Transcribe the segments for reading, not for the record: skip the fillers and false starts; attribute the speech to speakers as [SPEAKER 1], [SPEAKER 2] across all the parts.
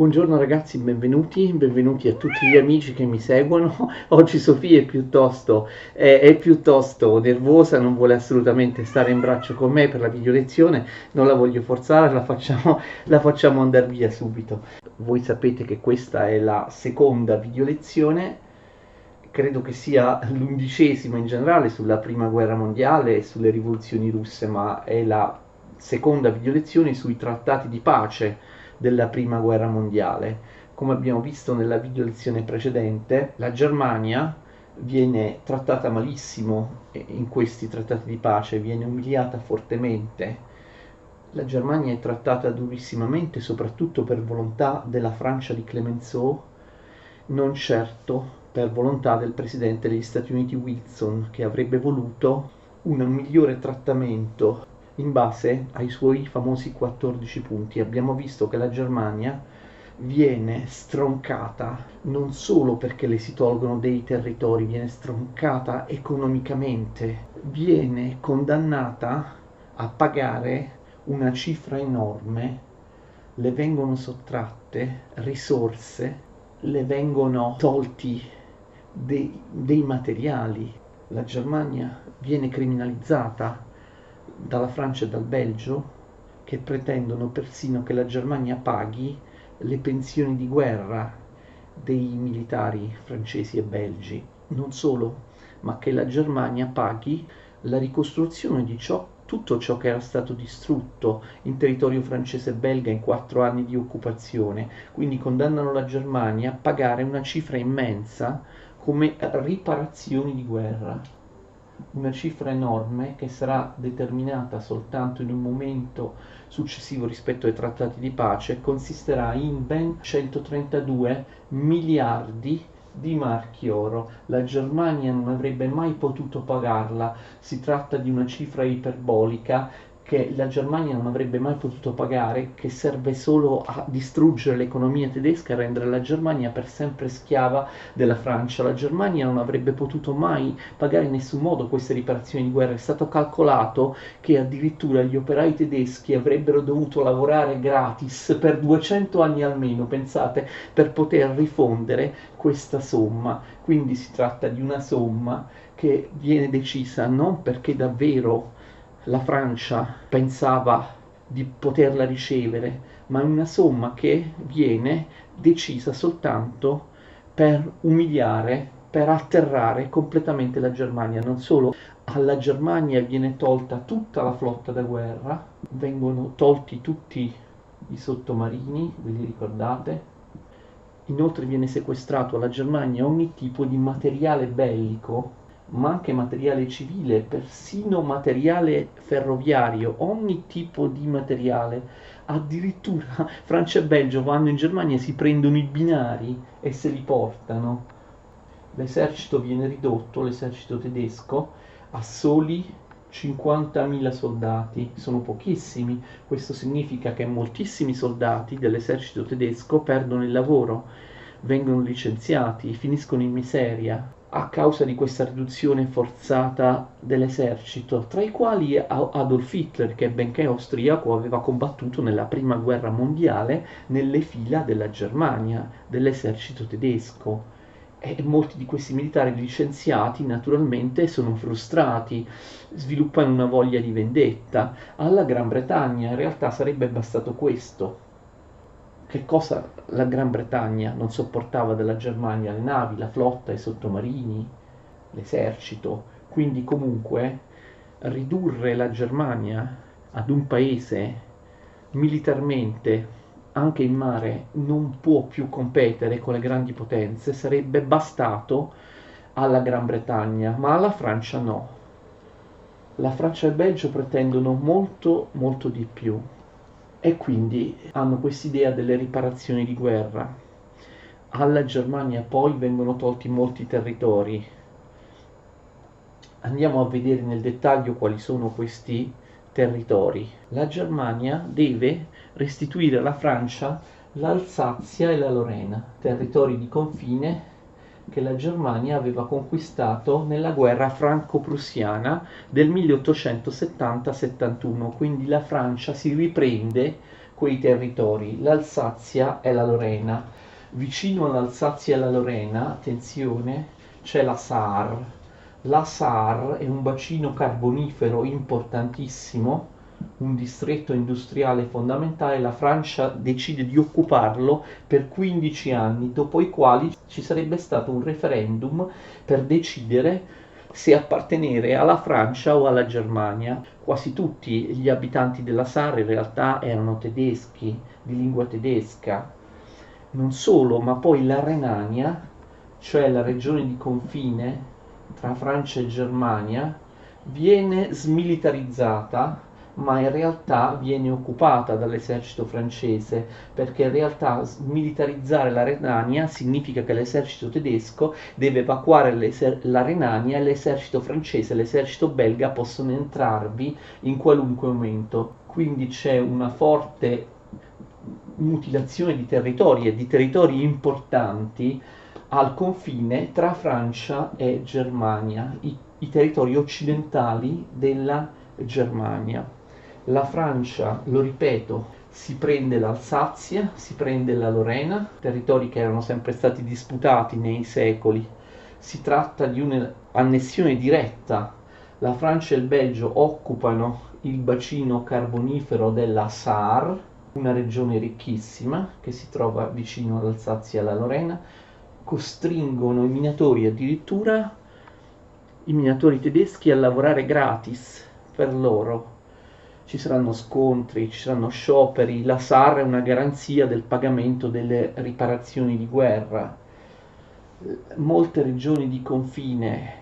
[SPEAKER 1] Buongiorno ragazzi, benvenuti a tutti gli amici che mi seguono. Oggi Sofia è piuttosto nervosa, non vuole assolutamente stare in braccio con me per la video lezione, non la voglio forzare, la facciamo andare via subito. Voi sapete che questa è la seconda video lezione, credo che sia l'11ª in generale sulla prima guerra mondiale e sulle rivoluzioni russe, ma è la seconda video lezione sui trattati di pace della prima guerra mondiale. Come abbiamo visto nella video lezione precedente, la Germania viene trattata malissimo in questi trattati di pace, viene umiliata fortemente. La Germania è trattata durissimamente, soprattutto per volontà della Francia di Clemenceau, non certo per volontà del presidente degli Stati Uniti Wilson, che avrebbe voluto un migliore trattamento in base ai suoi famosi 14 punti. Abbiamo visto che la Germania viene stroncata non solo perché le si tolgono dei territori, viene stroncata economicamente, viene condannata a pagare una cifra enorme, le vengono sottratte risorse, le vengono tolti dei materiali. La Germania viene criminalizzata dalla Francia e dal Belgio, che pretendono persino che la Germania paghi le pensioni di guerra dei militari francesi e belgi. Non solo, ma che la Germania paghi la ricostruzione di tutto ciò che era stato distrutto in territorio francese e belga in 4 anni di occupazione. Quindi condannano la Germania a pagare una cifra immensa come riparazioni di guerra. Una cifra enorme che sarà determinata soltanto in un momento successivo rispetto ai trattati di pace, consisterà in ben 132 miliardi di marchi oro. La Germania non avrebbe mai potuto pagarla, si tratta di una cifra iperbolica che la Germania non avrebbe mai potuto pagare, che serve solo a distruggere l'economia tedesca e rendere la Germania per sempre schiava della Francia. La Germania non avrebbe potuto mai pagare in nessun modo queste riparazioni di guerra. È stato calcolato che addirittura gli operai tedeschi avrebbero dovuto lavorare gratis per 200 anni almeno, pensate, per poter rifondere questa somma. Quindi si tratta di una somma che viene decisa non perché davvero la Francia pensava di poterla ricevere, ma è una somma che viene decisa soltanto per umiliare, per atterrare completamente la Germania. Non solo, alla Germania viene tolta tutta la flotta da guerra, vengono tolti tutti i sottomarini, ve li ricordate? Inoltre viene sequestrato alla Germania ogni tipo di materiale bellico, ma anche materiale civile, persino materiale ferroviario, ogni tipo di materiale. Addirittura Francia e Belgio vanno in Germania, si prendono i binari e se li portano. L'esercito viene ridotto, l'esercito tedesco, a soli 50.000 soldati, sono pochissimi. Questo significa che moltissimi soldati dell'esercito tedesco perdono il lavoro, vengono licenziati, finiscono in miseria a causa di questa riduzione forzata dell'esercito, tra i quali Adolf Hitler, che benché austriaco aveva combattuto nella prima guerra mondiale nelle fila della Germania, dell'esercito tedesco. E molti di questi militari licenziati naturalmente sono frustrati, sviluppano una voglia di vendetta. Alla Gran Bretagna in realtà sarebbe bastato questo. Che cosa la Gran Bretagna non sopportava della Germania? Le navi, la flotta, i sottomarini, l'esercito. Quindi comunque ridurre la Germania ad un paese militarmente, anche in mare, non può più competere con le grandi potenze, sarebbe bastato alla Gran Bretagna, ma alla Francia no. La Francia e il Belgio pretendono molto, molto di più e quindi hanno quest'idea delle riparazioni di guerra. Alla Germania poi vengono tolti molti territori. Andiamo a vedere nel dettaglio quali sono questi territori. La Germania deve restituire alla Francia l'Alsazia e la Lorena, territori di confine che la Germania aveva conquistato nella guerra franco-prussiana del 1870-71. Quindi la Francia si riprende quei territori, l'Alsazia e la Lorena. Vicino all'Alsazia e alla Lorena, attenzione, c'è la Saar. La Saar è un bacino carbonifero importantissimo, un distretto industriale fondamentale. La Francia decide di occuparlo per 15 anni, dopo i quali ci sarebbe stato un referendum per decidere se appartenere alla Francia o alla Germania. Quasi tutti gli abitanti della Saar in realtà erano tedeschi, di lingua tedesca. Non solo, ma poi la Renania, cioè la regione di confine tra Francia e Germania, viene smilitarizzata, ma in realtà viene occupata dall'esercito francese, perché in realtà militarizzare la Renania significa che l'esercito tedesco deve evacuare la Renania e l'esercito francese e l'esercito belga possono entrarvi in qualunque momento. Quindi c'è una forte mutilazione di territori e di territori importanti al confine tra Francia e Germania, i territori occidentali della Germania. La Francia, lo ripeto, si prende l'Alsazia, si prende la Lorena, territori che erano sempre stati disputati nei secoli. Si tratta di un'annessione diretta. La Francia e il Belgio occupano il bacino carbonifero della Saar, una regione ricchissima che si trova vicino all'Alsazia e alla Lorena. Costringono i minatori addirittura, i minatori tedeschi, a lavorare gratis per loro. Ci saranno scontri, ci saranno scioperi, la SAR è una garanzia del pagamento delle riparazioni di guerra. Molte regioni di confine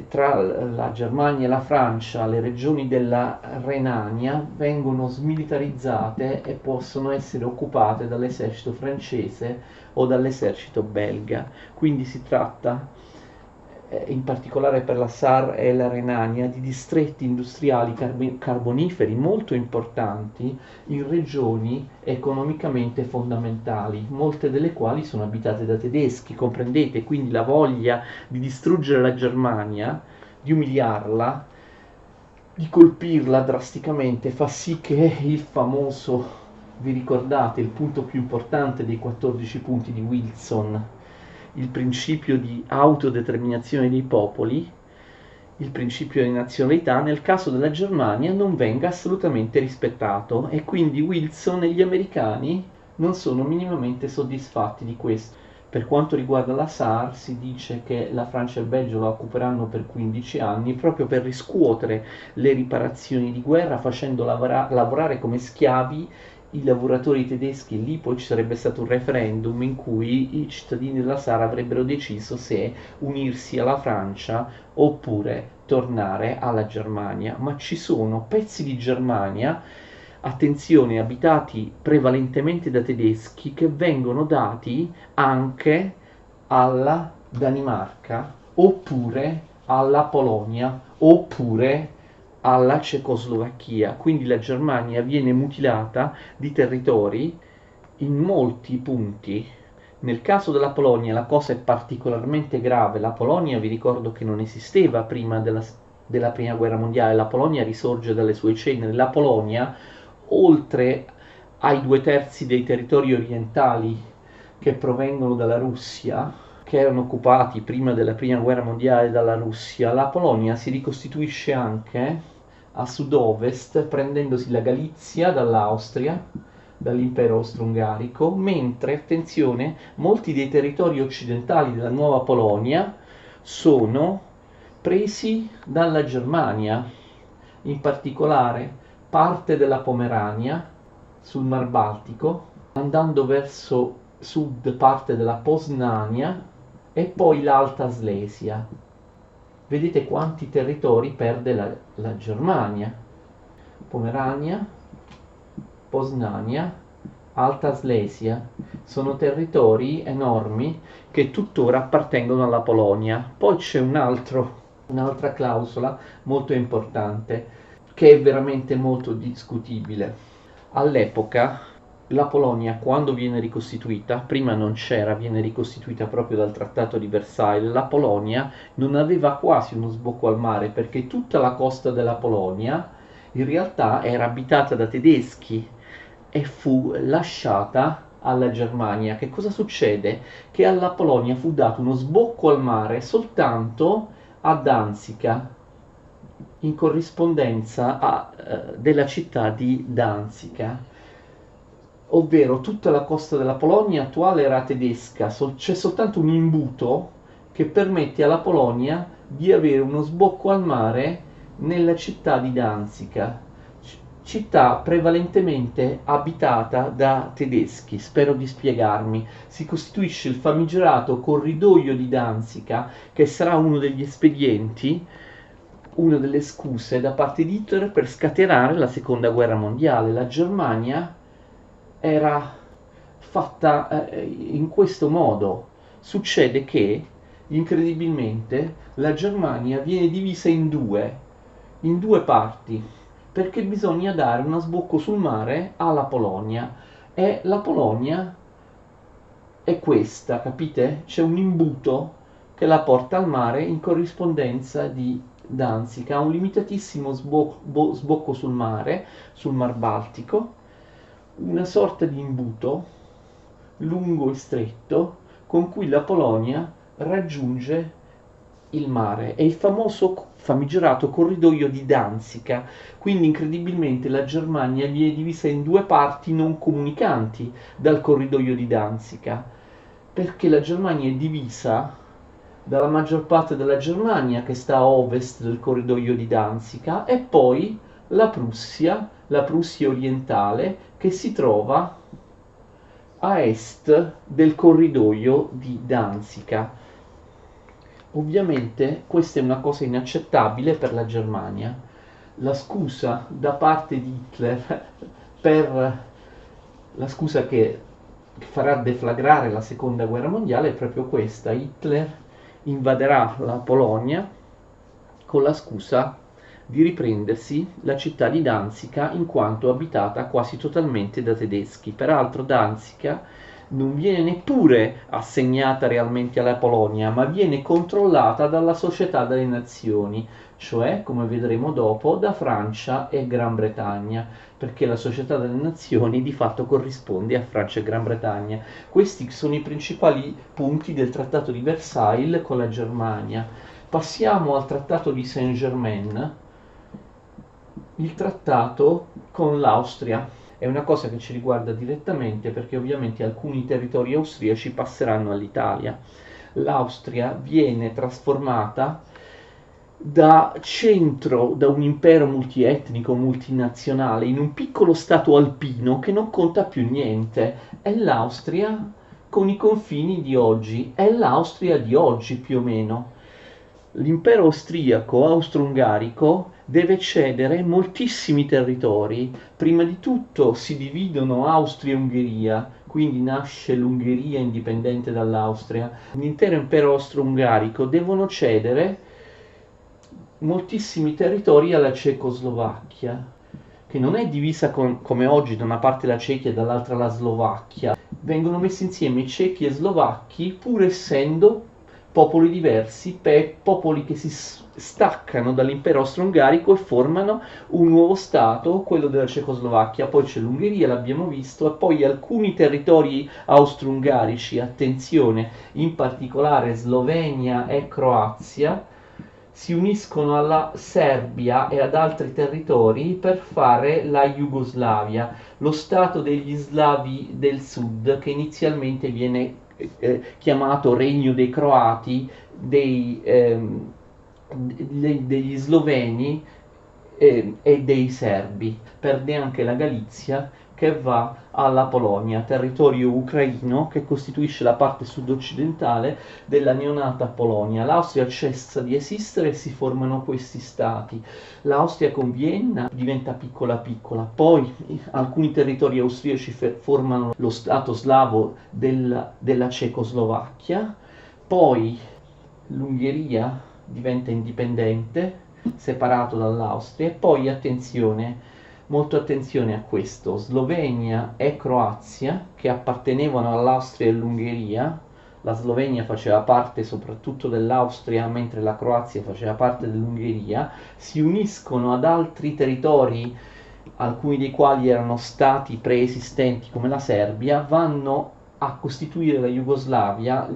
[SPEAKER 1] tra la Germania e la Francia, le regioni della Renania, vengono smilitarizzate e possono essere occupate dall'esercito francese o dall'esercito belga. Quindi si tratta, in particolare per la Saar e la Renania, di distretti industriali carboniferi molto importanti in regioni economicamente fondamentali, molte delle quali sono abitate da tedeschi, comprendete? Quindi la voglia di distruggere la Germania, di umiliarla, di colpirla drasticamente, fa sì che il famoso, vi ricordate, il punto più importante dei 14 punti di Wilson, il principio di autodeterminazione dei popoli, il principio di nazionalità, nel caso della Germania non venga assolutamente rispettato, e quindi Wilson e gli americani non sono minimamente soddisfatti di questo. Per quanto riguarda la Saar, si dice che la Francia e il Belgio la occuperanno per 15 anni proprio per riscuotere le riparazioni di guerra, facendo lavorare come schiavi i lavoratori tedeschi. Lì poi ci sarebbe stato un referendum in cui i cittadini della Saar avrebbero deciso se unirsi alla Francia oppure tornare alla Germania. Ma ci sono pezzi di Germania, attenzione, abitati prevalentemente da tedeschi, che vengono dati anche alla Danimarca, oppure alla Polonia, oppure alla Cecoslovacchia. Quindi la Germania viene mutilata di territori in molti punti. Nel caso della Polonia la cosa è particolarmente grave. La Polonia, vi ricordo che non esisteva prima della prima guerra mondiale, la Polonia risorge dalle sue ceneri. La Polonia, oltre ai 2/3 dei territori orientali che provengono dalla Russia, che erano occupati prima della prima guerra mondiale dalla Russia, la Polonia si ricostituisce anche a sud-ovest, prendendosi la Galizia dall'Austria, dall'impero austro-ungarico, mentre, attenzione, molti dei territori occidentali della nuova Polonia sono presi dalla Germania, in particolare parte della Pomerania sul Mar Baltico, andando verso sud parte della Posnania e poi l'Alta Slesia. Vedete quanti territori perde la Germania: Pomerania, Posnania, Alta Slesia. Sono territori enormi che tuttora appartengono alla Polonia. Poi c'è un'altra clausola molto importante, che è veramente molto discutibile. All'epoca la Polonia, quando viene ricostituita, prima non c'era, viene ricostituita proprio dal Trattato di Versailles, la Polonia non aveva quasi uno sbocco al mare, perché tutta la costa della Polonia in realtà era abitata da tedeschi. e fu lasciata alla Germania. Che cosa succede? Che alla Polonia fu dato uno sbocco al mare soltanto a Danzica, in corrispondenza della città di Danzica, ovvero tutta la costa della Polonia attuale era tedesca, c'è soltanto un imbuto che permette alla Polonia di avere uno sbocco al mare nella città di Danzica, città prevalentemente abitata da tedeschi. Spero di spiegarmi. Si costituisce il famigerato corridoio di Danzica, che sarà uno degli espedienti, una delle scuse da parte di Hitler per scatenare la seconda guerra mondiale. La Germania era fatta in questo modo. Succede che, incredibilmente, la Germania viene divisa in due parti, perché bisogna dare uno sbocco sul mare alla Polonia, e la Polonia è questa, capite? C'è un imbuto che la porta al mare in corrispondenza di Danzica, ha un limitatissimo sbocco sul mare, sul Mar Baltico, una sorta di imbuto lungo e stretto con cui la Polonia raggiunge il mare. È il famoso famigerato corridoio di Danzica. Quindi incredibilmente la Germania viene divisa in due parti non comunicanti dal corridoio di Danzica, perché la Germania è divisa dalla maggior parte della Germania, che sta a ovest del corridoio di Danzica, e poi la Prussia orientale, che si trova a est del corridoio di Danzica. Ovviamente questa è una cosa inaccettabile per la Germania. La scusa da parte di Hitler per la scusa che farà deflagrare la seconda guerra mondiale è proprio questa: Hitler invaderà la Polonia con la scusa di riprendersi la città di Danzica, in quanto abitata quasi totalmente da tedeschi. Peraltro Danzica non viene neppure assegnata realmente alla Polonia, ma viene controllata dalla Società delle Nazioni, cioè, come vedremo dopo, da Francia e Gran Bretagna, perché la Società delle Nazioni di fatto corrisponde a Francia e Gran Bretagna. Questi sono i principali punti del Trattato di Versailles con la Germania. Passiamo al Trattato di Saint-Germain, il trattato con l'Austria. È una cosa che ci riguarda direttamente, perché ovviamente alcuni territori austriaci passeranno all'Italia. L'Austria viene trasformata da centro, da un impero multietnico, multinazionale, in un piccolo stato alpino che non conta più niente. È l'Austria con i confini di oggi, è l'Austria di oggi più o meno. L'impero austriaco, austro-ungarico, deve cedere moltissimi territori. Prima di tutto si dividono Austria e Ungheria, quindi nasce l'Ungheria indipendente dall'Austria. L'intero impero austro-ungarico devono cedere moltissimi territori alla Cecoslovacchia, che non è divisa come oggi, da una parte la Cechia e dall'altra la Slovacchia. Vengono messi insieme cechi e slovacchi, pur essendo popoli diversi, popoli che si staccano dall'impero austro-ungarico e formano un nuovo stato, quello della Cecoslovacchia. Poi c'è l'Ungheria, l'abbiamo visto, e poi alcuni territori austro-ungarici, attenzione, in particolare Slovenia e Croazia, si uniscono alla Serbia e ad altri territori per fare la Jugoslavia, lo stato degli slavi del sud, che inizialmente viene chiamato Regno dei Croati, degli sloveni e dei serbi. Perde anche la Galizia, che va alla Polonia, territorio ucraino che costituisce la parte sud-occidentale della neonata Polonia. L'Austria cessa di esistere e si formano questi stati. L'Austria con Vienna diventa piccola piccola, poi alcuni territori austriaci formano lo stato slavo della Cecoslovacchia, poi l'Ungheria diventa indipendente, separato dall'Austria, e poi attenzione, molto attenzione a questo: Slovenia e Croazia, che appartenevano all'Austria e all'Ungheria, la Slovenia faceva parte soprattutto dell'Austria, mentre la Croazia faceva parte dell'Ungheria, si uniscono ad altri territori alcuni dei quali erano stati preesistenti come la Serbia, vanno a costituire la Jugoslavia,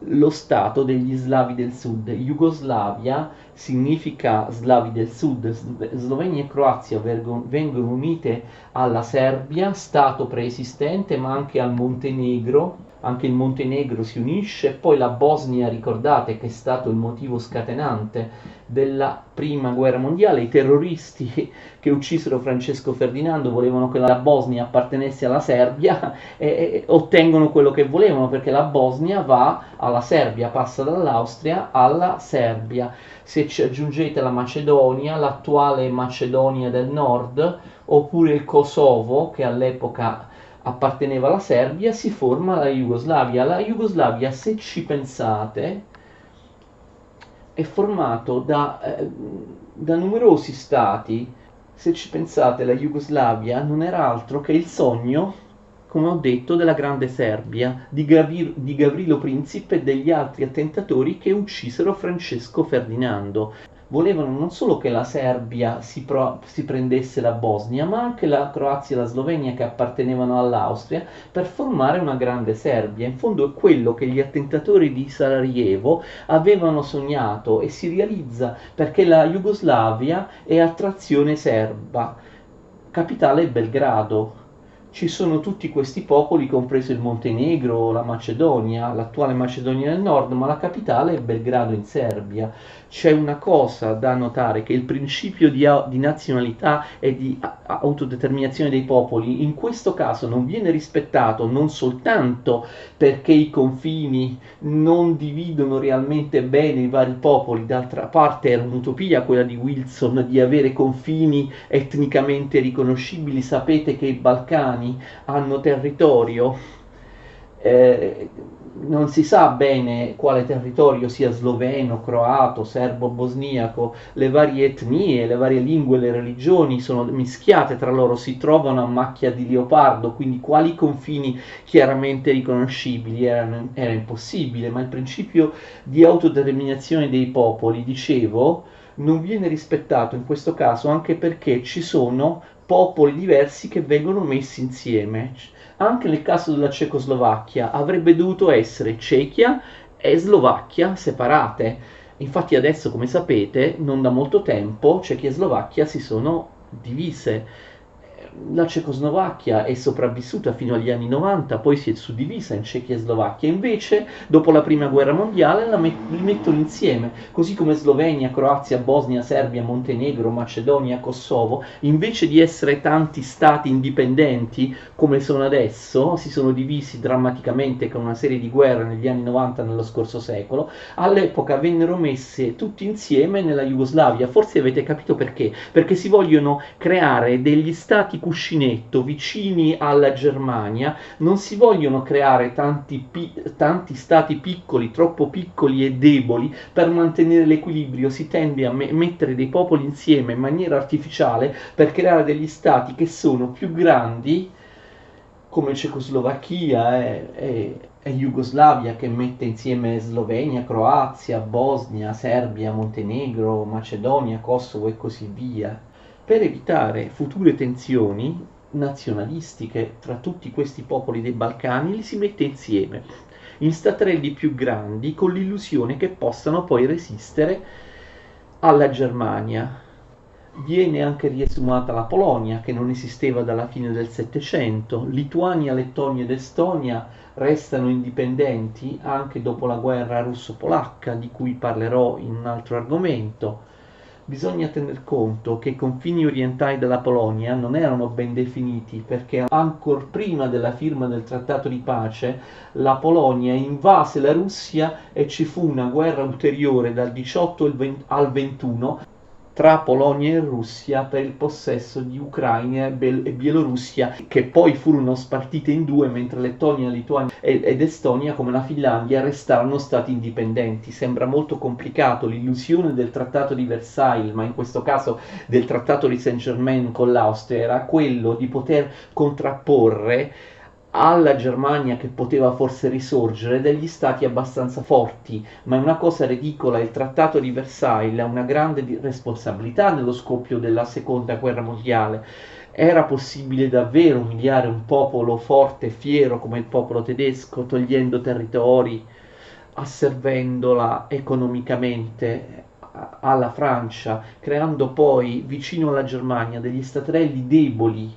[SPEAKER 1] lo stato degli slavi del sud. Jugoslavia significa slavi del sud. Slovenia e Croazia vengono unite alla Serbia, stato preesistente, ma anche al Montenegro. Anche il Montenegro si unisce, poi la Bosnia, ricordate che è stato il motivo scatenante della prima guerra mondiale. I terroristi che uccisero Francesco Ferdinando volevano che la Bosnia appartenesse alla Serbia e ottengono quello che volevano, perché la Bosnia va alla Serbia, passa dall'Austria alla Serbia. Se ci aggiungete la Macedonia, l'attuale Macedonia del Nord, oppure il Kosovo, che all'epoca apparteneva alla Serbia, si forma la Jugoslavia. La Jugoslavia, se ci pensate, è formato da numerosi stati. Se ci pensate, la Jugoslavia non era altro che il sogno, come ho detto, della grande Serbia, di Gavrilo Princip e degli altri attentatori che uccisero Francesco Ferdinando. Volevano non solo che la Serbia si prendesse la Bosnia, ma anche la Croazia e la Slovenia, che appartenevano all'Austria, per formare una grande Serbia. In fondo è quello che gli attentatori di Sarajevo avevano sognato e si realizza, perché la Jugoslavia è a trazione serba, capitale Belgrado. Ci sono tutti questi popoli, compreso il Montenegro, la Macedonia, l'attuale Macedonia del Nord, ma la capitale è Belgrado in Serbia. C'è una cosa da notare, che il principio di nazionalità e di autodeterminazione dei popoli in questo caso non viene rispettato, non soltanto perché i confini non dividono realmente bene i vari popoli. D'altra parte era un'utopia quella di Wilson di avere confini etnicamente riconoscibili. Sapete che i Balcani hanno territorio, non si sa bene quale territorio sia sloveno, croato, serbo, bosniaco. Le varie etnie, le varie lingue, le religioni sono mischiate tra loro, si trovano a macchia di leopardo, quindi quali confini chiaramente riconoscibili era impossibile. Ma il principio di autodeterminazione dei popoli, dicevo, non viene rispettato in questo caso, anche perché ci sono popoli diversi che vengono messi insieme. Anche nel caso della Cecoslovacchia avrebbe dovuto essere Cechia e Slovacchia separate. Infatti adesso, come sapete, non da molto tempo Cechia e Slovacchia si sono divise. La Cecoslovacchia è sopravvissuta fino agli anni 90, poi si è suddivisa in Cechia e Slovacchia. Invece, dopo la prima guerra mondiale, li mettono insieme, così come Slovenia, Croazia, Bosnia, Serbia, Montenegro, Macedonia, Kosovo, invece di essere tanti stati indipendenti come sono adesso, si sono divisi drammaticamente con una serie di guerre negli anni 90 nello scorso secolo. All'epoca vennero messe tutti insieme nella Jugoslavia. Forse avete capito perché? Perché si vogliono creare degli stati cuscinetto vicini alla Germania, non si vogliono creare tanti stati piccoli, troppo piccoli e deboli per mantenere l'equilibrio. Si tende a mettere dei popoli insieme in maniera artificiale per creare degli stati che sono più grandi, come Cecoslovacchia e Jugoslavia, che mette insieme Slovenia, Croazia, Bosnia, Serbia, Montenegro, Macedonia, Kosovo e così via, per evitare future tensioni nazionalistiche tra tutti questi popoli dei Balcani. Li si mette insieme in staterelli più grandi, con l'illusione che possano poi resistere alla Germania. Viene anche riesumata la Polonia, che non esisteva dalla fine del Settecento. Lituania, Lettonia ed Estonia restano indipendenti anche dopo la guerra russo-polacca, di cui parlerò in un altro argomento. Bisogna tener conto che i confini orientali della Polonia non erano ben definiti, perché ancor prima della firma del trattato di pace la Polonia invase la Russia e ci fu una guerra ulteriore dal 18 al 21 tra Polonia e Russia per il possesso di Ucraina e Bielorussia, che poi furono spartite in due, mentre Lettonia, Lituania ed Estonia, come la Finlandia, restarono stati indipendenti. Sembra molto complicato. L'illusione del trattato di Versailles, ma in questo caso del trattato di Saint-Germain con l'Austria, era quello di poter contrapporre alla Germania, che poteva forse risorgere, degli stati abbastanza forti. Ma è una cosa ridicola. Il trattato di Versailles ha una grande responsabilità nello scoppio della seconda guerra mondiale. Era possibile davvero umiliare un popolo forte e fiero come il popolo tedesco, togliendo territori, asservendola economicamente alla Francia, creando poi vicino alla Germania degli staterelli deboli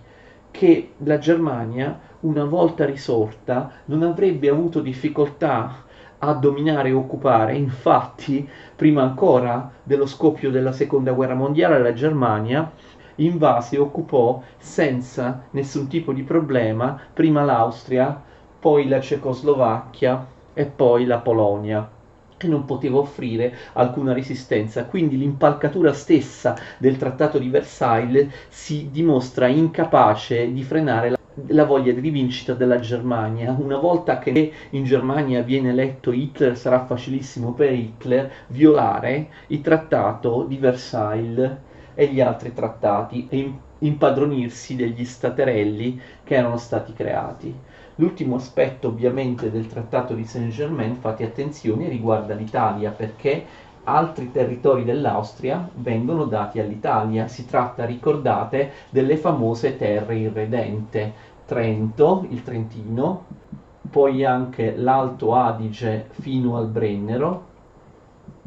[SPEAKER 1] che la Germania, una volta risorta, non avrebbe avuto difficoltà a dominare e occupare. Infatti, prima ancora dello scoppio della seconda guerra mondiale, la Germania invase e occupò senza nessun tipo di problema prima l'Austria, poi la Cecoslovacchia e poi la Polonia, che non poteva offrire alcuna resistenza. Quindi l'impalcatura stessa del Trattato di Versailles si dimostra incapace di frenare la voglia di rivincita della Germania. Una volta che in Germania viene eletto Hitler, sarà facilissimo per Hitler violare il Trattato di Versailles e gli altri trattati e impadronirsi degli staterelli che erano stati creati. L'ultimo aspetto ovviamente del Trattato di Saint-Germain, fate attenzione, riguarda l'Italia, perché altri territori dell'Austria vengono dati all'Italia. Si tratta, ricordate, delle famose terre irredente: Trento, il Trentino, poi anche l'Alto Adige fino al Brennero,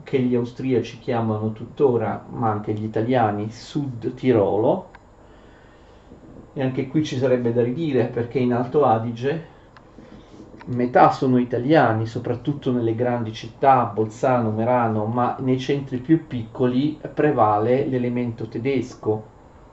[SPEAKER 1] che gli austriaci chiamano tuttora, ma anche gli italiani, Sud Tirolo. E anche qui ci sarebbe da ridire, perché in Alto Adige metà sono italiani, soprattutto nelle grandi città, Bolzano, Merano, ma nei centri più piccoli prevale l'elemento tedesco.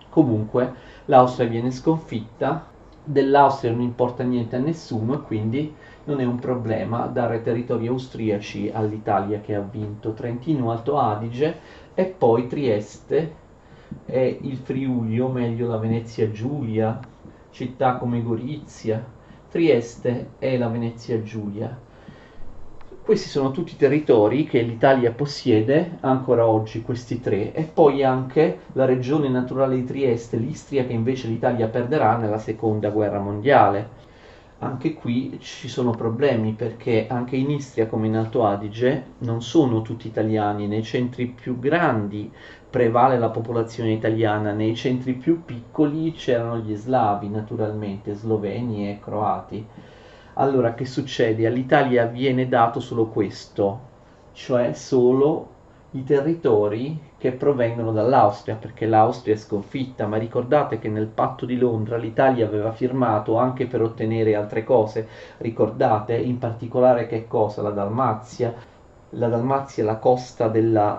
[SPEAKER 1] Comunque l'Austria viene sconfitta, dell'Austria non importa niente a nessuno e quindi non è un problema dare territori austriaci all'Italia che ha vinto. Trentino, Alto Adige e poi Trieste e il Friuli, o meglio la Venezia Giulia, città come Gorizia, Trieste e la Venezia Giulia. Questi sono tutti territori che l'Italia possiede ancora oggi, questi tre, e poi anche la regione naturale di Trieste, l'Istria, che invece l'Italia perderà nella seconda guerra mondiale. Anche qui ci sono problemi, perché anche in Istria come in Alto Adige non sono tutti italiani. Nei centri più grandi prevale la popolazione italiana, nei centri più piccoli c'erano gli slavi, naturalmente, sloveni e croati. Allora, che succede? All'Italia viene dato solo questo, cioè solo i territori che provengono dall'Austria, perché l'Austria è sconfitta. Ma ricordate che nel patto di Londra l'Italia aveva firmato anche per ottenere altre cose. Ricordate in particolare che cosa? La Dalmazia, la costa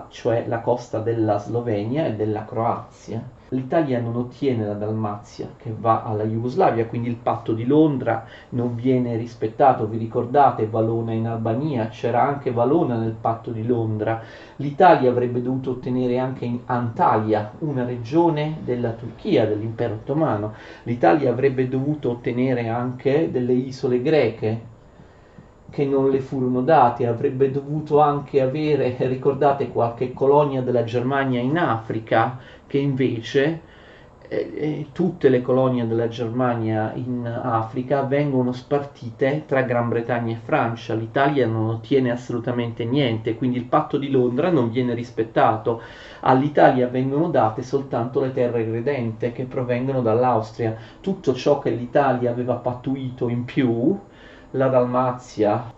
[SPEAKER 1] cioè la costa della Slovenia e della Croazia. L'Italia non ottiene la Dalmazia, che va alla Jugoslavia, quindi il patto di Londra non viene rispettato. Vi ricordate Valona in Albania? C'era anche Valona nel patto di Londra. L'Italia avrebbe dovuto ottenere anche in Antalya, una regione della Turchia, dell'impero ottomano. L'Italia avrebbe dovuto ottenere anche delle isole greche, che non le furono date. Avrebbe dovuto anche avere, ricordate, qualche colonia della Germania in Africa, che invece tutte le colonie della Germania in Africa vengono spartite tra Gran Bretagna e Francia. L'Italia non ottiene assolutamente niente, quindi il patto di Londra non viene rispettato. All'Italia vengono date soltanto le terre irredente che provengono dall'Austria. Tutto ciò che l'Italia aveva pattuito in più, la Dalmazia,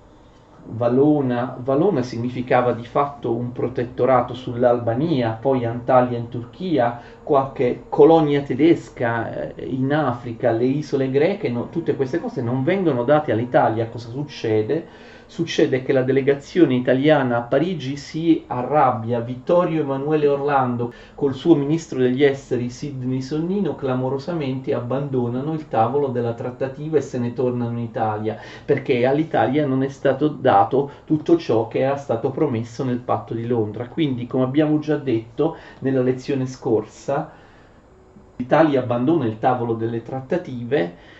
[SPEAKER 1] Valona significava di fatto un protettorato sull'Albania, poi Antalya in Turchia, qualche colonia tedesca in Africa, le isole greche, no, tutte queste cose non vengono date all'Italia. Cosa succede? Succede che la delegazione italiana a Parigi si arrabbia. Vittorio Emanuele Orlando col suo ministro degli esteri Sidney Sonnino clamorosamente abbandonano il tavolo della trattativa e se ne tornano in Italia, perché all'Italia non è stato dato tutto ciò che era stato promesso nel patto di Londra. Quindi, come abbiamo già detto nella lezione scorsa, l'Italia abbandona il tavolo delle trattative.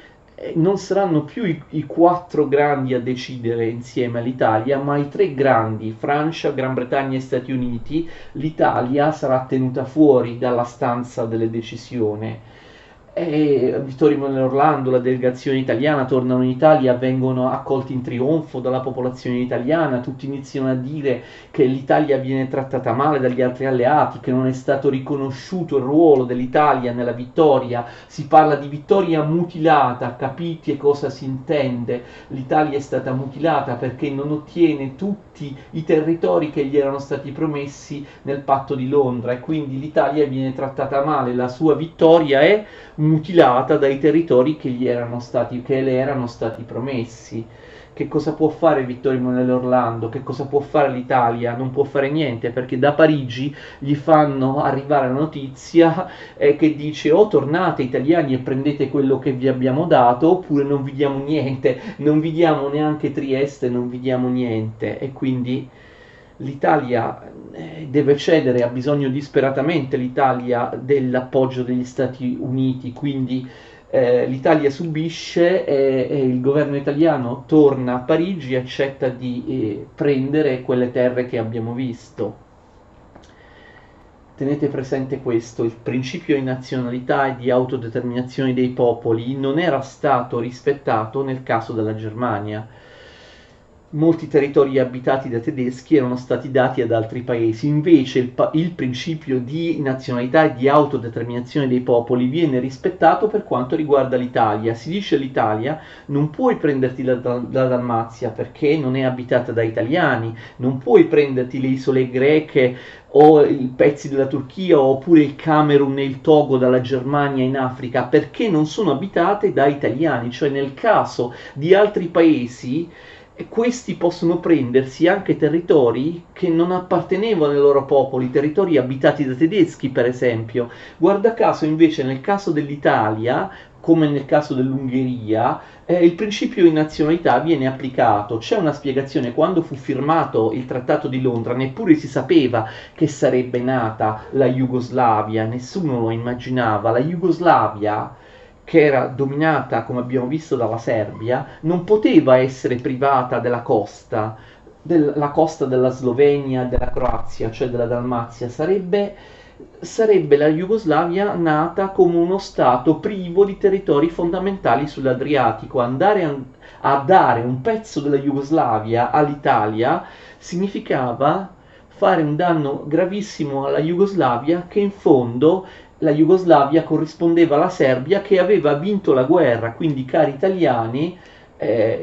[SPEAKER 1] Non saranno più i quattro grandi a decidere insieme all'Italia, ma i tre grandi: Francia, Gran Bretagna e Stati Uniti. L'Italia sarà tenuta fuori dalla stanza delle decisioni. E Vittorio Emanuele Orlando, la delegazione italiana, tornano in Italia, vengono accolti in trionfo dalla popolazione italiana, tutti iniziano a dire che l'Italia viene trattata male dagli altri alleati, che non è stato riconosciuto il ruolo dell'Italia nella vittoria, si parla di vittoria mutilata, capite cosa si intende? L'Italia è stata mutilata perché non ottiene tutti i territori che gli erano stati promessi nel patto di Londra e quindi l'Italia viene trattata male, la sua vittoria è mutilata dai territori che le erano stati promessi. Che cosa può fare Vittorio Emanuele Orlando? Che cosa può fare l'Italia? Non può fare niente perché da Parigi gli fanno arrivare la notizia che dice o tornate italiani e prendete quello che vi abbiamo dato oppure non vi diamo niente, non vi diamo neanche Trieste, non vi diamo niente e quindi l'Italia deve cedere, ha bisogno disperatamente l'Italia dell'appoggio degli Stati Uniti, quindi l'Italia subisce e il governo italiano torna a Parigi e accetta di prendere quelle terre che abbiamo visto. Tenete presente questo, il principio di nazionalità e di autodeterminazione dei popoli non era stato rispettato nel caso della Germania. Molti territori abitati da tedeschi erano stati dati ad altri paesi, invece il principio di nazionalità e di autodeterminazione dei popoli viene rispettato per quanto riguarda l'Italia. Si dice all'Italia non puoi prenderti la Dalmazia perché non è abitata da italiani, non puoi prenderti le isole greche o i pezzi della Turchia oppure il Camerun e il Togo dalla Germania in Africa perché non sono abitate da italiani, cioè nel caso di altri paesi questi possono prendersi anche territori che non appartenevano ai loro popoli, territori abitati da tedeschi per esempio. Guarda caso invece nel caso dell'Italia, come nel caso dell'Ungheria, il principio di nazionalità viene applicato. C'è una spiegazione, quando fu firmato il Trattato di Londra neppure si sapeva che sarebbe nata la Jugoslavia, nessuno lo immaginava. La Jugoslavia che era dominata, come abbiamo visto, dalla Serbia, non poteva essere privata della costa della Slovenia, della Croazia, cioè della Dalmazia, sarebbe la Jugoslavia nata come uno stato privo di territori fondamentali sull'Adriatico. Andare a dare un pezzo della Jugoslavia all'Italia significava fare un danno gravissimo alla Jugoslavia che in fondo la Jugoslavia corrispondeva alla Serbia che aveva vinto la guerra, quindi cari italiani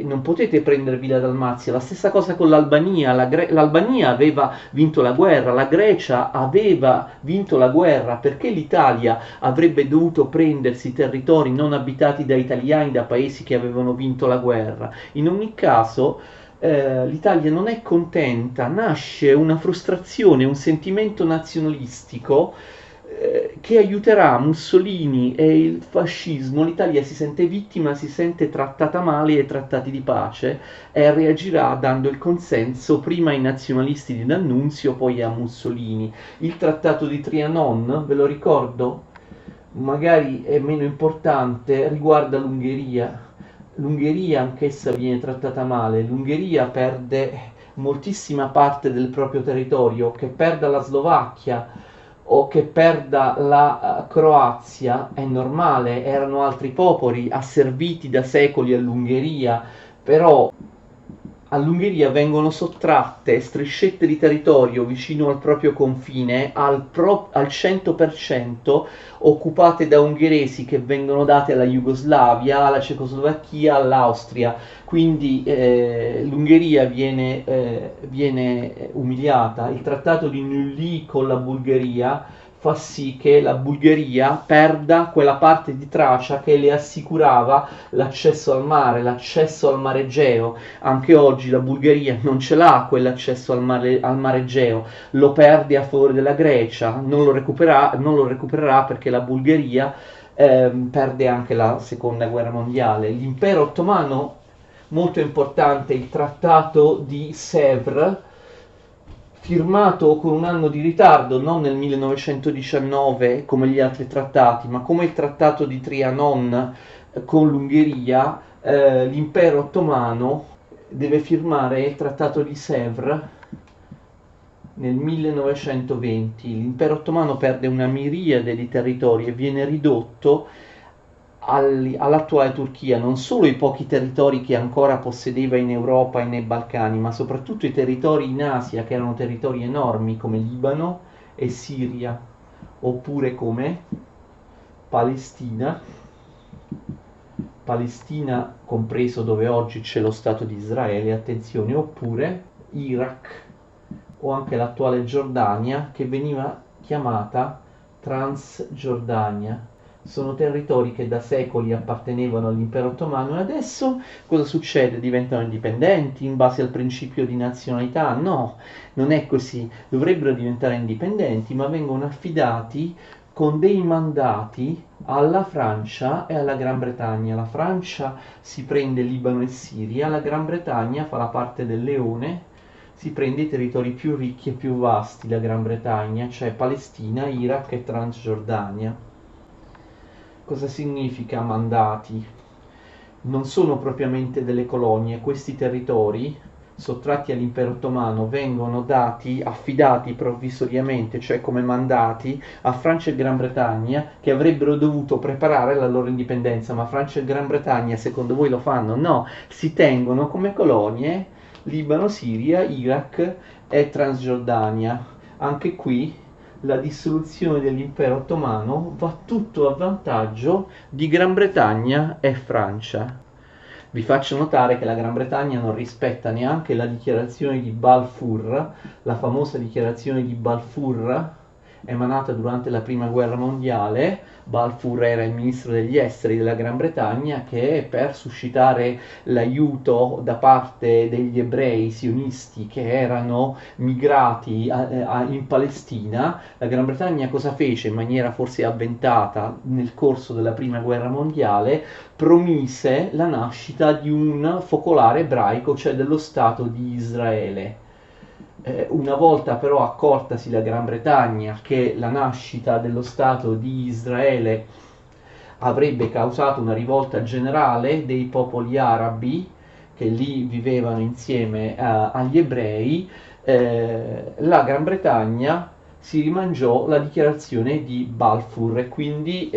[SPEAKER 1] non potete prendervi la Dalmazia, la stessa cosa con l'Albania, l'Albania aveva vinto la guerra, la Grecia aveva vinto la guerra, perché l'Italia avrebbe dovuto prendersi territori non abitati da italiani, da paesi che avevano vinto la guerra? In ogni caso l'Italia non è contenta, nasce una frustrazione, un sentimento nazionalistico che aiuterà Mussolini e il fascismo. L'Italia si sente vittima, si sente trattata male ai trattati di pace e reagirà dando il consenso prima ai nazionalisti di D'Annunzio, poi a Mussolini. Il trattato di Trianon, ve lo ricordo? Magari è meno importante, riguarda l'Ungheria. L'Ungheria anch'essa viene trattata male, l'Ungheria perde moltissima parte del proprio territorio, che perda la Slovacchia o che perda la Croazia è normale, erano altri popoli asserviti da secoli all'Ungheria, però all'Ungheria vengono sottratte striscette di territorio vicino al proprio confine al 100% occupate da ungheresi che vengono date alla Jugoslavia, alla Cecoslovacchia, all'Austria. Quindi l'Ungheria viene umiliata. Il trattato di Neuilly con la Bulgaria fa sì che la Bulgaria perda quella parte di Tracia che le assicurava l'accesso al mare Egeo. Anche oggi la Bulgaria non ce l'ha quell'accesso al mare Egeo, lo perde a favore della Grecia, non lo recupererà perché la Bulgaria perde anche la seconda guerra mondiale. L'impero ottomano, molto importante, il trattato di Sèvres, firmato con un anno di ritardo, non nel 1919 come gli altri trattati, ma come il trattato di Trianon con l'Ungheria, l'impero ottomano deve firmare il trattato di Sèvres nel 1920. L'impero ottomano perde una miriade di territori e viene ridotto all'attuale Turchia, non solo i pochi territori che ancora possedeva in Europa e nei Balcani, ma soprattutto i territori in Asia, che erano territori enormi come Libano e Siria, oppure come Palestina, Palestina compreso dove oggi c'è lo Stato di Israele, attenzione, oppure Iraq o anche l'attuale Giordania, che veniva chiamata Transgiordania. Sono territori che da secoli appartenevano all'impero ottomano e adesso cosa succede? Diventano indipendenti in base al principio di nazionalità? No, non è così. Dovrebbero diventare indipendenti, ma vengono affidati con dei mandati alla Francia e alla Gran Bretagna. La Francia si prende Libano e Siria, la Gran Bretagna fa la parte del leone, si prende i territori più ricchi e più vasti, la Gran Bretagna, cioè Palestina, Iraq e Transgiordania. Cosa significa mandati? Non sono propriamente delle colonie, questi territori sottratti all'impero ottomano vengono affidati provvisoriamente, cioè come mandati, a Francia e Gran Bretagna, che avrebbero dovuto preparare la loro indipendenza, ma Francia e Gran Bretagna secondo voi lo fanno? No, si tengono come colonie Libano, Siria, Iraq e Transgiordania. Anche qui la dissoluzione dell'impero ottomano va tutto a vantaggio di Gran Bretagna e Francia. Vi faccio notare che la Gran Bretagna non rispetta neanche la dichiarazione di Balfour, la famosa dichiarazione di Balfour emanata durante la Prima Guerra Mondiale. Balfour era il ministro degli esteri della Gran Bretagna, che per suscitare l'aiuto da parte degli ebrei sionisti che erano migrati in Palestina, la Gran Bretagna cosa fece in maniera forse avventata nel corso della Prima Guerra Mondiale? Promise la nascita di un focolare ebraico, cioè dello Stato di Israele. Una volta però accortasi la Gran Bretagna che la nascita dello Stato di Israele avrebbe causato una rivolta generale dei popoli arabi che lì vivevano insieme agli ebrei, la Gran Bretagna si rimangiò la dichiarazione di Balfour e quindi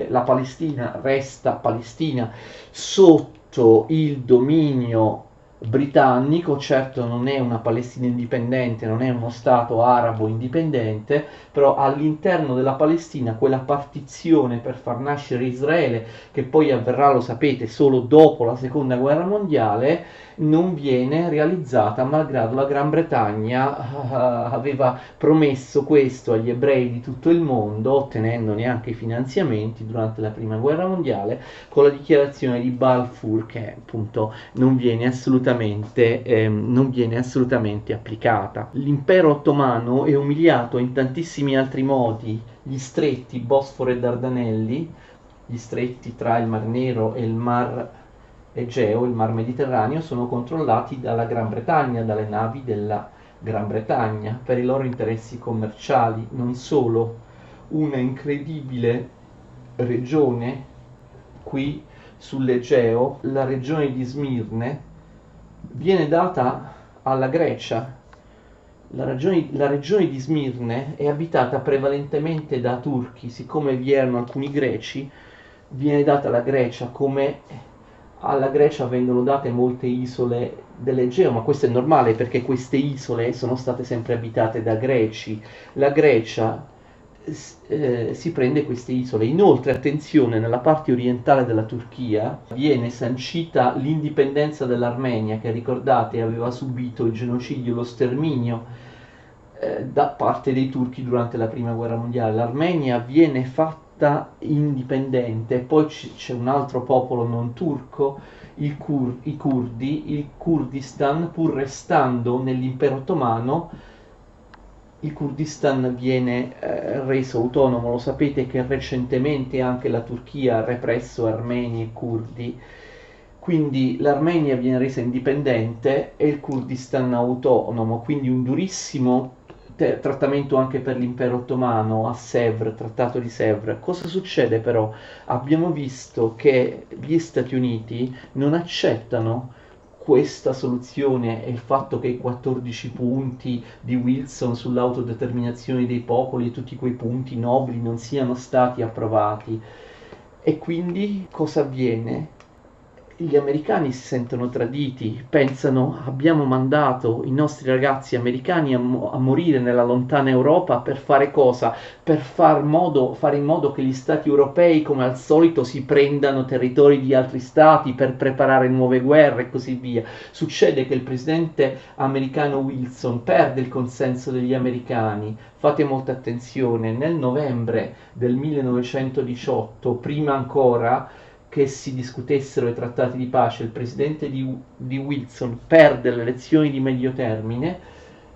[SPEAKER 1] la Palestina resta Palestina sotto il dominio britannico. Certo non è una Palestina indipendente, non è uno Stato arabo indipendente, però all'interno della Palestina quella partizione per far nascere Israele, che poi avverrà, lo sapete, solo dopo la Seconda Guerra Mondiale, non viene realizzata, malgrado la Gran Bretagna aveva promesso questo agli ebrei di tutto il mondo, ottenendo neanche i finanziamenti durante la Prima Guerra Mondiale, con la dichiarazione di Balfour, che appunto non viene assolutamente applicata. L'impero ottomano è umiliato in tantissimi altri modi. Gli stretti Bosforo e Dardanelli, gli stretti tra il Mar Nero e il Mar Egeo, il Mar Mediterraneo, sono controllati dalla Gran Bretagna, dalle navi della Gran Bretagna, per i loro interessi commerciali. Non solo, una incredibile regione qui sull'Egeo, la regione di Smirne, viene data alla Grecia. La regione di Smirne è abitata prevalentemente da turchi, siccome vi erano alcuni greci, viene data alla Grecia, come alla Grecia vengono date molte isole dell'Egeo, ma questo è normale perché queste isole sono state sempre abitate da greci. La Grecia si prende queste isole. Inoltre, attenzione, nella parte orientale della Turchia viene sancita l'indipendenza dell'Armenia, che ricordate aveva subito il genocidio, lo sterminio da parte dei turchi durante la Prima Guerra Mondiale. L'Armenia viene fatta indipendente, poi c'è un altro popolo non turco, i curdi, il Kurdistan, pur restando nell'impero ottomano. Il Kurdistan viene reso autonomo, lo sapete che recentemente anche la Turchia ha represso armeni e curdi, quindi l'Armenia viene resa indipendente e il Kurdistan autonomo, quindi un durissimo trattamento anche per l'impero ottomano a Sèvres, trattato di Sèvres. Cosa succede però? Abbiamo visto che gli Stati Uniti non accettano questa soluzione e il fatto che i 14 punti di Wilson sull'autodeterminazione dei popoli e tutti quei punti nobili non siano stati approvati. E quindi cosa avviene? Gli americani si sentono traditi, pensano abbiamo mandato i nostri ragazzi americani a morire nella lontana Europa per fare cosa? Per fare in modo che gli stati europei come al solito si prendano territori di altri stati per preparare nuove guerre e così via. Succede che il presidente americano Wilson perde il consenso degli americani. Fate molta attenzione, nel novembre del 1918, prima ancora che si discutessero i trattati di pace, il presidente di Wilson perde le elezioni di medio termine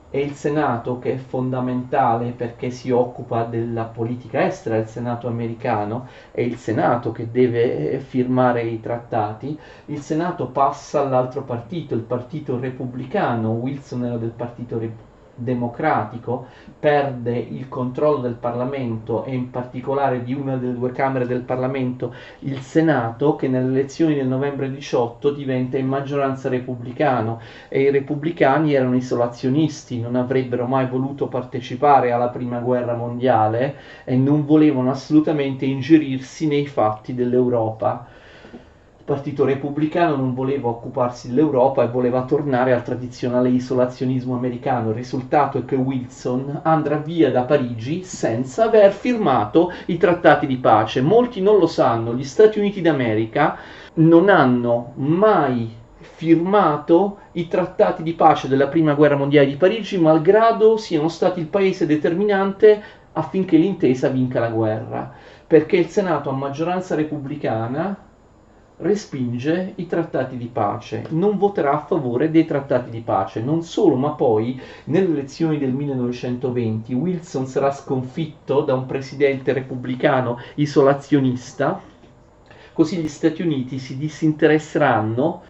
[SPEAKER 1] e il Senato, che è fondamentale perché si occupa della politica estera, il Senato americano, è il Senato che deve firmare i trattati, il Senato passa all'altro partito, il partito repubblicano. Wilson era del partito democratico, perde il controllo del Parlamento e in particolare di una delle due camere del Parlamento, il Senato, che nelle elezioni del novembre 18 diventa in maggioranza repubblicano, e i repubblicani erano isolazionisti, non avrebbero mai voluto partecipare alla prima guerra mondiale e non volevano assolutamente ingerirsi nei fatti dell'Europa. Il partito repubblicano non voleva occuparsi dell'Europa e voleva tornare al tradizionale isolazionismo americano. Il risultato è che Wilson andrà via da Parigi senza aver firmato i trattati di pace. Molti non lo sanno, gli Stati Uniti d'America non hanno mai firmato i trattati di pace della prima guerra mondiale di Parigi, malgrado siano stati il paese determinante affinché l'intesa vinca la guerra, perché il Senato a maggioranza repubblicana respinge i trattati di pace, non voterà a favore dei trattati di pace. Non solo, ma poi nelle elezioni del 1920 Wilson sarà sconfitto da un presidente repubblicano isolazionista, così gli Stati Uniti si disinteresseranno.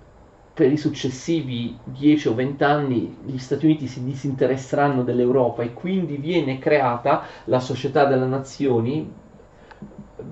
[SPEAKER 1] Per i successivi 10 o 20 anni gli Stati Uniti si disinteresseranno dell'Europa e quindi viene creata la Società delle Nazioni.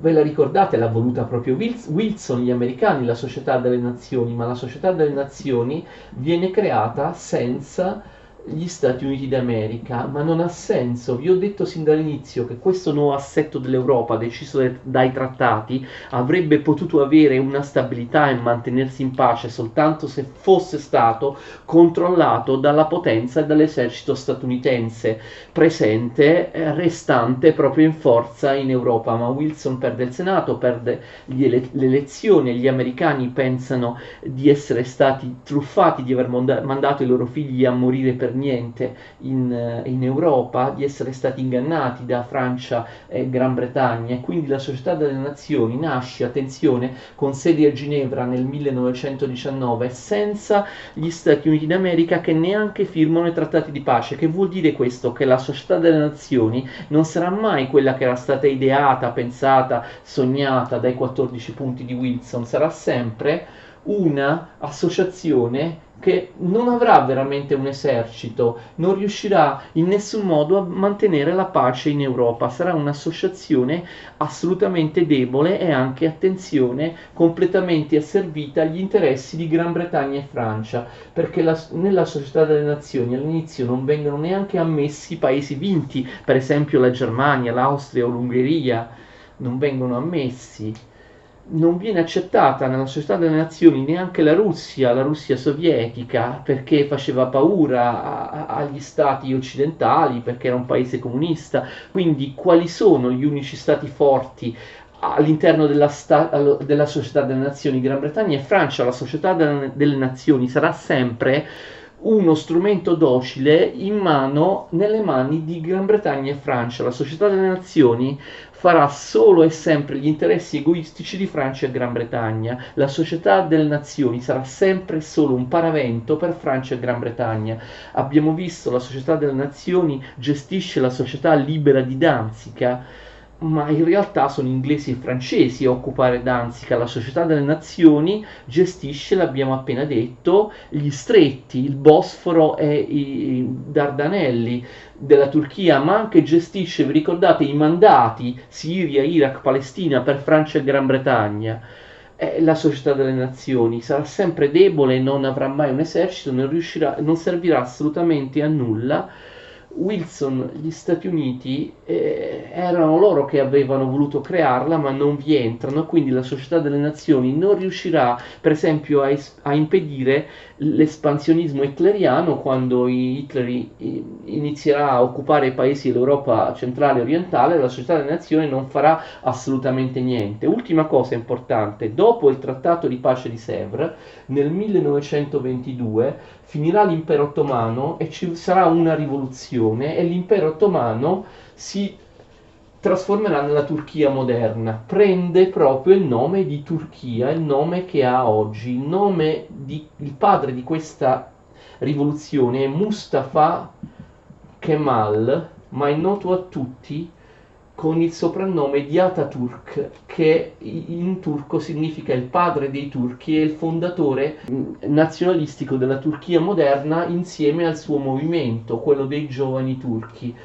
[SPEAKER 1] Ve la ricordate? L'ha voluta proprio Wilson, gli americani, la Società delle Nazioni, ma la Società delle Nazioni viene creata senza gli Stati Uniti d'America, ma non ha senso. Vi ho detto sin dall'inizio che questo nuovo assetto dell'Europa, deciso dai trattati, avrebbe potuto avere una stabilità e mantenersi in pace soltanto se fosse stato controllato dalla potenza e dall'esercito statunitense presente, restante proprio in forza in Europa. Ma Wilson perde il Senato, perde le elezioni e gli americani pensano di essere stati truffati, di aver mandato i loro figli a morire per niente in Europa, di essere stati ingannati da Francia e Gran Bretagna, e quindi la Società delle Nazioni nasce, attenzione, con sede a Ginevra nel 1919 senza gli Stati Uniti d'America, che neanche firmano i trattati di pace. Che vuol dire questo? Che la Società delle Nazioni non sarà mai quella che era stata ideata, pensata, sognata dai 14 punti di Wilson, sarà sempre una associazione che non avrà veramente un esercito, non riuscirà in nessun modo a mantenere la pace in Europa, sarà un'associazione assolutamente debole e anche, attenzione, completamente asservita agli interessi di Gran Bretagna e Francia, perché nella Società delle Nazioni all'inizio non vengono neanche ammessi i paesi vinti, per esempio la Germania, l'Austria o l'Ungheria, non vengono ammessi. Non viene accettata nella Società delle Nazioni neanche la Russia sovietica, perché faceva paura agli stati occidentali, perché era un paese comunista. Quindi quali sono gli unici stati forti all'interno della Società delle Nazioni? Gran Bretagna e Francia. La Società delle Nazioni sarà sempre uno strumento docile nelle mani di Gran Bretagna e Francia. La Società delle Nazioni farà solo e sempre gli interessi egoistici di Francia e Gran Bretagna. La Società delle Nazioni sarà sempre solo un paravento per Francia e Gran Bretagna. Abbiamo visto, la Società delle Nazioni gestisce la società libera di Danzica, ma in realtà sono inglesi e francesi a occupare Danzica. La Società delle Nazioni gestisce, l'abbiamo appena detto, gli stretti, il Bosforo e i Dardanelli della Turchia, ma anche gestisce, vi ricordate, i mandati Siria, Iraq, Palestina per Francia e Gran Bretagna. La Società delle Nazioni sarà sempre debole, non avrà mai un esercito, non servirà assolutamente a nulla. Wilson, gli Stati Uniti erano loro che avevano voluto crearla, ma non vi entrano, quindi la Società delle Nazioni non riuscirà, per esempio, a impedire l'espansionismo hitleriano quando Hitler inizierà a occupare i paesi dell'Europa centrale e orientale. La Società delle Nazioni non farà assolutamente niente. Ultima cosa importante, dopo il trattato di pace di Sèvres, nel 1922 finirà l'impero ottomano e ci sarà una rivoluzione e l'impero ottomano si trasformerà nella Turchia moderna, prende proprio il nome di Turchia, il nome che ha oggi, il padre di questa rivoluzione è Mustafa Kemal, ma è noto a tutti con il soprannome di Atatürk, che in turco significa il padre dei turchi e il fondatore nazionalistico della Turchia moderna insieme al suo movimento, quello dei giovani turchi.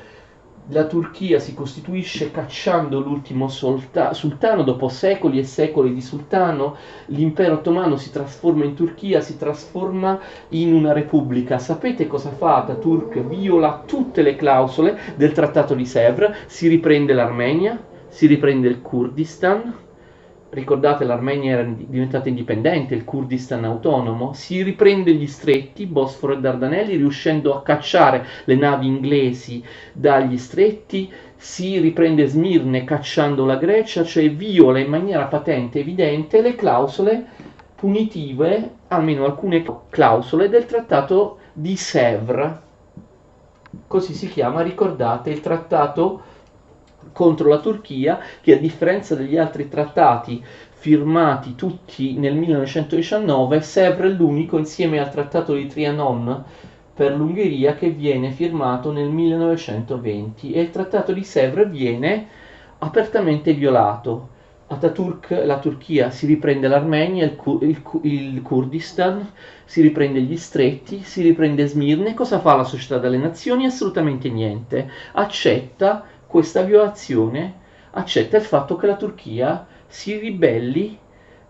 [SPEAKER 1] La Turchia si costituisce cacciando l'ultimo sultano dopo secoli e secoli di sultano. L'impero ottomano si trasforma in Turchia, si trasforma in una repubblica. Sapete cosa fa Ataturk? Viola tutte le clausole del trattato di Sèvres, si riprende l'Armenia, si riprende il Kurdistan. Ricordate, l'Armenia era diventata indipendente, il Kurdistan autonomo, si riprende gli stretti, Bosforo e Dardanelli, riuscendo a cacciare le navi inglesi dagli stretti, si riprende Smirne cacciando la Grecia, cioè viola in maniera patente, evidente, le clausole punitive, almeno alcune clausole del trattato di Sèvres, così si chiama, ricordate, il trattato contro la Turchia, che a differenza degli altri trattati firmati tutti nel 1919, Sèvres è l'unico insieme al trattato di Trianon per l'Ungheria che viene firmato nel 1920 e il trattato di Sèvres viene apertamente violato. Ataturk, la Turchia si riprende l'Armenia, il Kurdistan, si riprende gli stretti, si riprende Smirne. Cosa fa la Società delle Nazioni? Assolutamente niente. Accetta questa violazione, accetta il fatto che la Turchia si ribelli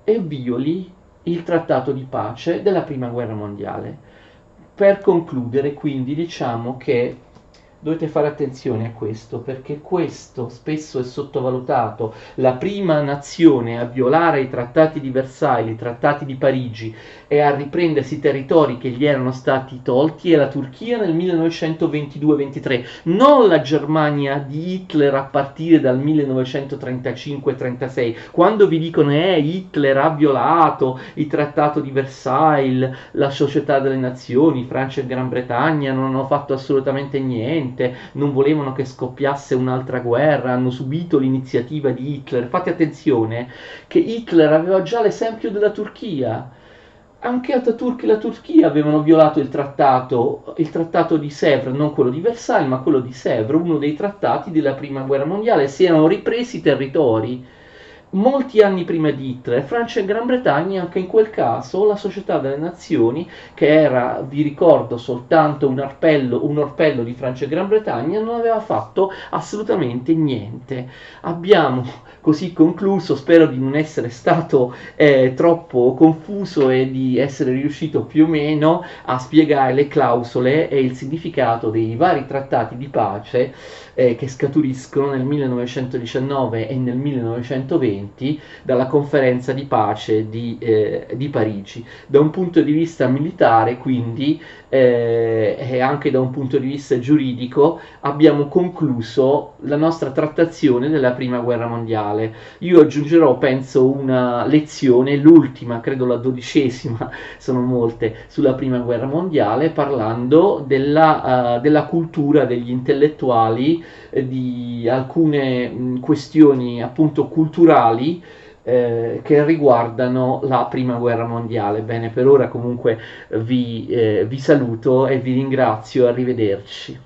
[SPEAKER 1] e violi il trattato di pace della Prima Guerra Mondiale. Per concludere, quindi, diciamo che dovete fare attenzione a questo, perché questo spesso è sottovalutato. La prima nazione a violare i trattati di Versailles, i trattati di Parigi e a riprendersi i territori che gli erano stati tolti è la Turchia nel 1922-23, non la Germania di Hitler a partire dal 1935-36. Quando vi dicono Hitler ha violato il trattato di Versailles, la Società delle Nazioni, Francia e Gran Bretagna non hanno fatto assolutamente niente, non volevano che scoppiasse un'altra guerra, hanno subito l'iniziativa di Hitler. Fate attenzione che Hitler aveva già l'esempio della Turchia. Anche Ataturk e la Turchia avevano violato il trattato di Sèvres, non quello di Versailles, ma quello di Sèvres, uno dei trattati della Prima Guerra Mondiale. Si erano ripresi i territori. Molti anni prima di Hitler, Francia e Gran Bretagna, anche in quel caso, la Società delle Nazioni, che era, vi ricordo, soltanto un orpello di Francia e Gran Bretagna, non aveva fatto assolutamente niente. Abbiamo così concluso, spero di non essere stato troppo confuso e di essere riuscito più o meno a spiegare le clausole e il significato dei vari trattati di pace che scaturiscono nel 1919 e nel 1920 dalla conferenza di pace di Parigi. Da un punto di vista militare, quindi, e anche da un punto di vista giuridico, abbiamo concluso la nostra trattazione della Prima Guerra Mondiale. Io aggiungerò, penso, una lezione, l'ultima, credo la 12ª, sono molte, sulla Prima Guerra Mondiale, parlando della cultura degli intellettuali, di alcune questioni appunto culturali che riguardano la Prima Guerra Mondiale. Bene, per ora comunque vi saluto e vi ringrazio, arrivederci.